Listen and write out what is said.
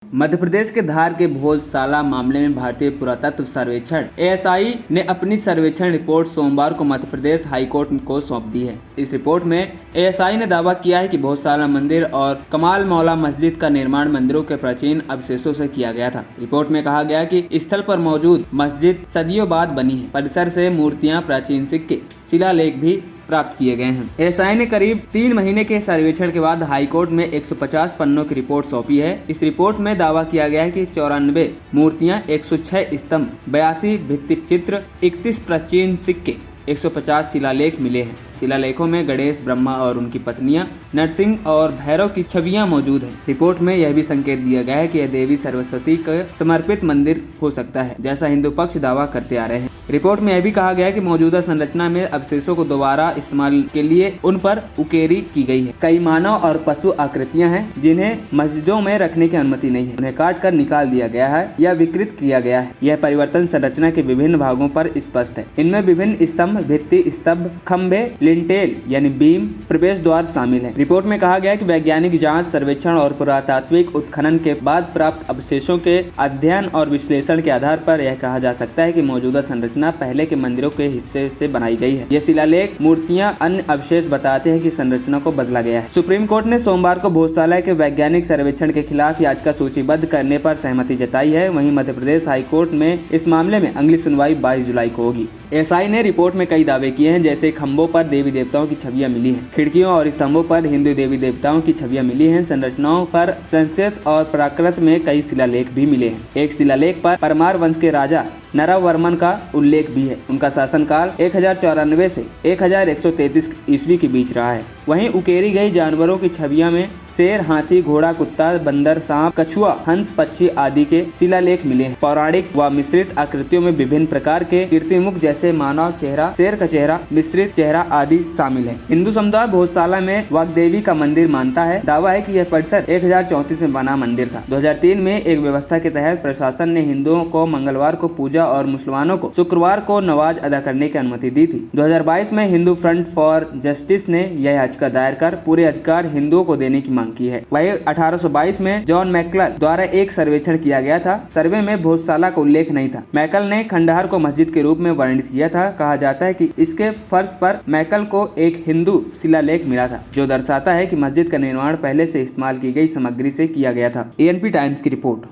मध्य प्रदेश के धार के भोजशाला मामले में भारतीय पुरातत्व सर्वेक्षण एएसआई ने अपनी सर्वेक्षण रिपोर्ट सोमवार को मध्य प्रदेश हाईकोर्ट को सौंप दी है। इस रिपोर्ट में एएसआई ने दावा किया है कि भोजशाला मंदिर और कमाल मौला मस्जिद का निर्माण मंदिरों के प्राचीन अवशेषों से किया गया था। रिपोर्ट में कहा गया कि स्थल पर मौजूद मस्जिद सदियों बाद बनी है। परिसर से मूर्तियां, प्राचीन सिक्के, शिलालेख भी प्राप्त किए गए हैं। एएसआई ने करीब 3 महीने के सर्वेक्षण के बाद हाईकोर्ट में 150 पन्नों की रिपोर्ट सौंपी है। इस रिपोर्ट में दावा किया गया है कि 94 मूर्तियां, 106 स्तंभ, 82 भित्तिचित्र, 31 प्राचीन सिक्के, 150 शिलालेख मिले हैं। शिलालेखों में गणेश, ब्रह्मा और उनकी पत्नियां, नरसिंह और भैरव की छवियां मौजूद हैं। रिपोर्ट में यह भी संकेत दिया गया है कि यह देवी सरस्वती को समर्पित मंदिर हो सकता है, जैसा हिंदू पक्ष दावा करते आ रहे हैं। रिपोर्ट में यह भी कहा गया है कि मौजूदा संरचना में अवशेषों को दोबारा इस्तेमाल के लिए उन पर उकेरी की गई है। कई मानव और पशु आकृतियां हैं जिन्हें मस्जिदों में रखने की अनुमति नहीं है। उन्हें काट कर निकाल दिया गया है या विकृत किया गया है। यह परिवर्तन संरचना के विभिन्न भागों पर स्पष्ट है। इनमें विभिन्न स्तंभ, भित्ति स्तंभ, खम्भे, लिंटेल यानी बीम, प्रवेश द्वार शामिल है। रिपोर्ट में कहा गया है कि वैज्ञानिक जांच, सर्वेक्षण और पुरातात्विक उत्खनन के बाद प्राप्त अवशेषों के अध्ययन और विश्लेषण के आधार पर यह कहा जा सकता है कि मौजूदा संरचना पहले के मंदिरों के हिस्से से बनाई गई है। ये शिलालेख, मूर्तियां, अन्य अवशेष बताते हैं कि संरचना को बदला गया है। सुप्रीम कोर्ट ने सोमवार को भोजशाला के वैज्ञानिक सर्वेक्षण के खिलाफ याचिका सूचीबद्ध करने पर सहमति जताई है। वहीं मध्य प्रदेश हाईकोर्ट में इस मामले में अगली सुनवाई 22 जुलाई को होगी। एएसआई ने रिपोर्ट में कई दावे किए हैं, जैसे खंभों पर देवी देवताओं की छवियां मिली हैं, खिड़कियों और स्तंभों पर हिंदू देवी देवताओं की छवियां मिली हैं, संरचनाओं पर संस्कृत और प्राकृत में कई शिलालेख भी मिले हैं। एक शिलालेख पर परमार वंश के राजा नरवर्मन का उल्लेख भी है। उनका शासनकाल 1094 से 1133 ईस्वी के बीच रहा है। वहीं उकेरी गई जानवरों की छवियां में शेर, हाथी, घोड़ा, कुत्ता, बंदर, सांप, कछुआ, हंस, पक्षी आदि के शिलालेख मिले हैं। पौराणिक व मिश्रित आकृतियों में विभिन्न प्रकार के कीर्तिमुख जैसे मानव चेहरा, शेर का चेहरा, मिश्रित चेहरा आदि शामिल है। हिंदू समुदाय भोजशाला में वाग्देवी का मंदिर मानता है। दावा है कि यह परिसर 1034 में बना मंदिर था। 2003 में एक व्यवस्था के तहत प्रशासन ने हिंदुओं को मंगलवार को पूजा और मुसलमानों को शुक्रवार को नमाज अदा करने की अनुमति दी थी। 2022 में हिंदू फ्रंट फॉर जस्टिस ने यह याचिका दायर कर पूरे अधिकार हिंदुओं को देने की मांग की है। वही 1822 में जॉन मैकल द्वारा एक सर्वेक्षण किया गया था। सर्वे में भोजशाला का उल्लेख नहीं था। मैकल ने खंडहर को मस्जिद के रूप में वर्णित किया था। कहा जाता है कि इसके फर्श पर मैकल को एक हिंदू शिलालेख मिला था, जो दर्शाता है कि मस्जिद का निर्माण पहले से इस्तेमाल की गई सामग्री से किया गया था। एएनपी टाइम्स की रिपोर्ट।